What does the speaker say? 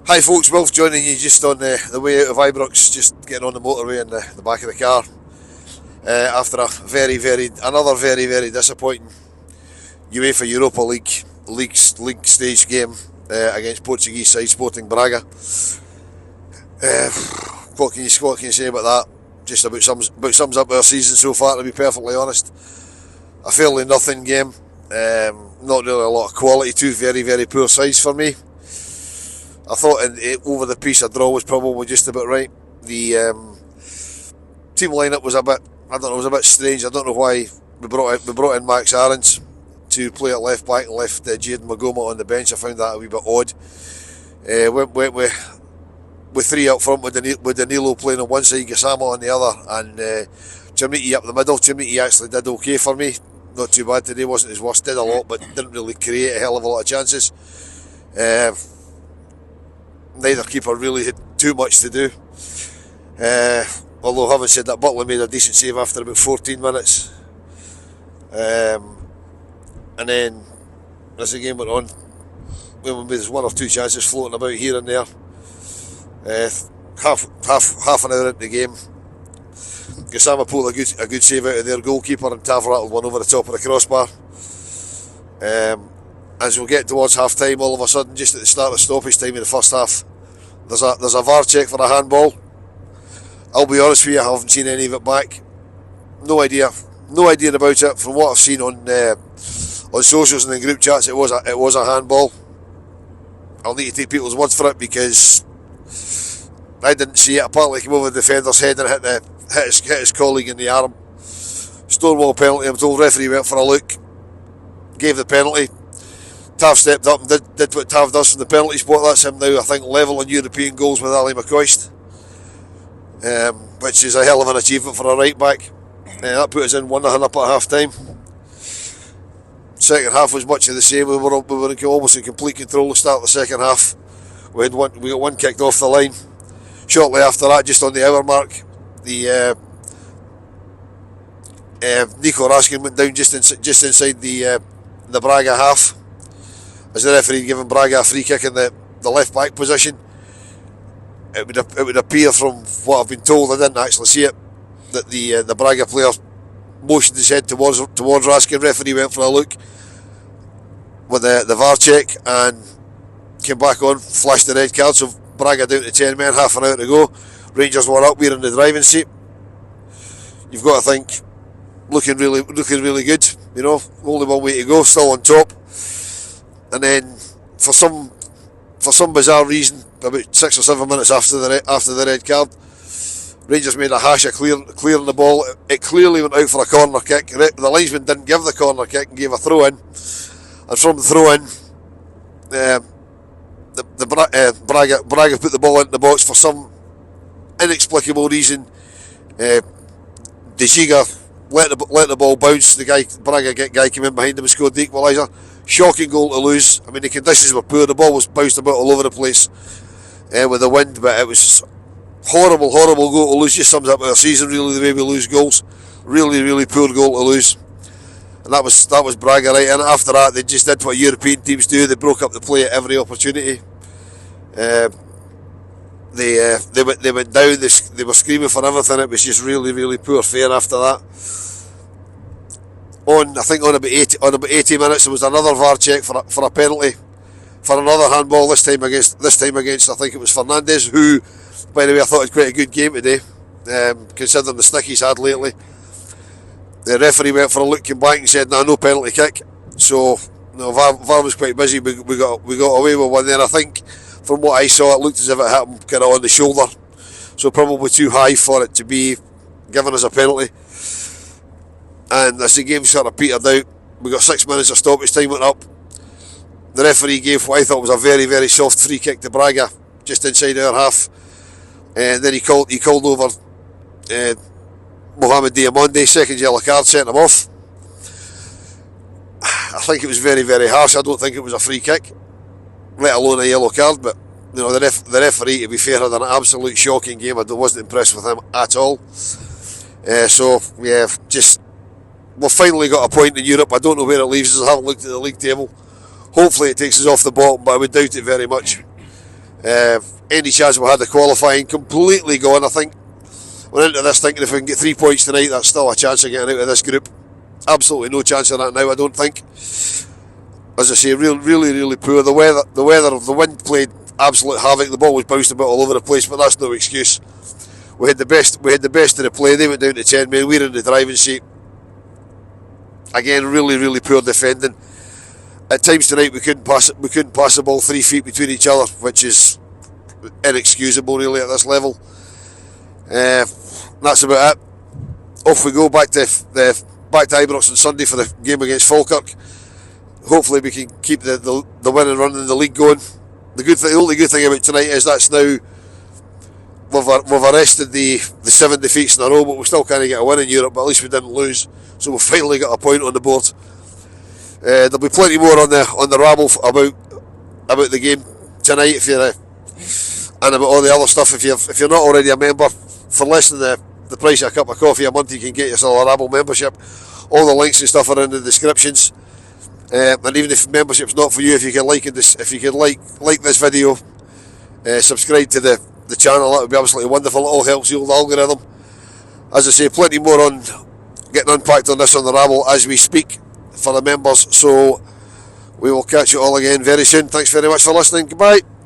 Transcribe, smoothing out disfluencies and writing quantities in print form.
Hi folks, Wilf joining you just on the way out of Ibrox, just getting on the motorway in the back of the car after another very disappointing UEFA Europa League stage game against Portuguese side Sporting Braga. What can you say about that? Just about sums up our season so far, to be perfectly honest. A fairly nothing game, not really a lot of quality, two very poor sides for me. I thought over the piece a draw was probably just about right. The team lineup was a bit strange. I don't know why we brought in Max Aarons to play at left back and left Jayden Magoma on the bench. I found that a wee bit odd. Went with three up front with Danilo playing on one side, Gassama on the other, and Jamiti up the middle. Jamiti actually did okay for me. Not too bad today, wasn't his worst. Did a lot, but didn't really create a hell of a lot of chances. Neither keeper really had too much to do. Although having said that, Butler made a decent save after about 14 minutes. And then as the game went on, there's one or two chances floating about here and there. Half an hour into the game, Gassama pulled a good save out of their goalkeeper, and Tav rattled one over the top of the crossbar. As we get towards half time, all of a sudden, just at the start of stoppage time in the first half, there's a VAR check for a handball. I'll be honest with you, I haven't seen any of it back. No idea about it. From what I've seen on socials and in group chats, it was a handball. I'll need to take people's words for it because I didn't see it. Apparently, it came over the defender's head and hit his colleague in the arm. Stonewall penalty. I'm told. Referee went for a look, gave the penalty. Tav stepped up and did what Tav does from the penalty spot. That's him now, I think, level on European goals with Ali McCoist, which is a hell of an achievement for a right back. That put us in 1-0 up at half time. Second half was much of the same. We were almost in complete control to start the second half. We got one kicked off the line. Shortly after that, just on the hour mark, the Nico Raskin went down just inside the Braga half, as the referee had given Braga a free kick in the left back position. It would appear from what I've been told, I didn't actually see it, that the Braga player motioned his head towards Raskin. Referee went for a look with the VAR check and came back on, flashed the red card. So Braga down to 10 men, half an hour to go. Rangers were up, we're in the driving seat. You've got to think, looking really good. You know, only one way to go, still on top. And then for some bizarre reason, about 6 or 7 minutes after the red card, Rangers made a hash of clearing the ball. It clearly went out for a corner kick. The linesman didn't give the corner kick and gave a throw in. And from the throw in, Braga put the ball into the box for some inexplicable reason. De Giga let the ball bounce. The Braga guy came in behind him and scored the equalizer. Shocking goal to lose. I mean, the conditions were poor. The ball was bounced about all over the place with the wind, but it was horrible goal to lose. Just sums up our season, really, the way we lose goals. Really poor goal to lose. And that was Braga, right? And after that, they just did what European teams do. They broke up the play at every opportunity. They went down. They were screaming for everything. It was just really poor fare after that. On about 80 minutes, there was another VAR check for a penalty, for another handball. This time against I think it was Fernandes, who, by the way, I thought had quite a good game today, considering the stick he's had lately. The referee went for a look, came back and said, no penalty kick. So VAR was quite busy. We got away with one there. I think from what I saw, it looked as if it happened kind of on the shoulder, so probably too high for it to be given as a penalty. And as the game sort of petered out, we got 6 minutes of stoppage time went up. The referee gave what I thought was a very soft free kick to Braga, just inside our half. And then he called over Mohamed Diamonde, second yellow card, sent him off. I think it was very harsh. I don't think it was a free kick, let alone a yellow card. But you know, the referee, to be fair, had an absolute shocking game. I wasn't impressed with him at all. So yeah, we've finally got a point in Europe. I don't know where it leaves us. I haven't looked at the league table. Hopefully it takes us off the bottom, but I would doubt it very much. Any chance we had of qualifying completely gone. I think went into this thinking if we can get 3 points tonight, that's still a chance of getting out of this group. Absolutely no chance of that now, I don't think. As I say, really poor. The weather, the wind played absolute havoc. The ball was bounced about all over the place, but that's no excuse. We had the best of the play. They went down to 10 men. We're in the driving seat. Again, really poor defending. At times tonight, we couldn't pass the ball 3 feet between each other, which is inexcusable really at this level. That's about it. Off we go back to Ibrox on Sunday for the game against Falkirk. Hopefully we can keep the win and run in the league going. The only good thing about tonight is that's now we've arrested the 7 defeats in a row, but we still can't get a win in Europe. But at least we didn't lose, so we've finally got a point on the board. There'll be plenty more on the rabble about the game tonight if you're and about all the other stuff. If you're not already a member, for less than the price of a cup of coffee a month, you can get yourself a Rabble membership. All the links and stuff are in the descriptions. And even if membership's not for you, if you can like this video, subscribe to the channel, that would be absolutely wonderful. It all helps the old algorithm. As I say, plenty more on getting unpacked on this on the Rabble as we speak for the members. So we will catch you all again very soon. Thanks very much for listening. Goodbye.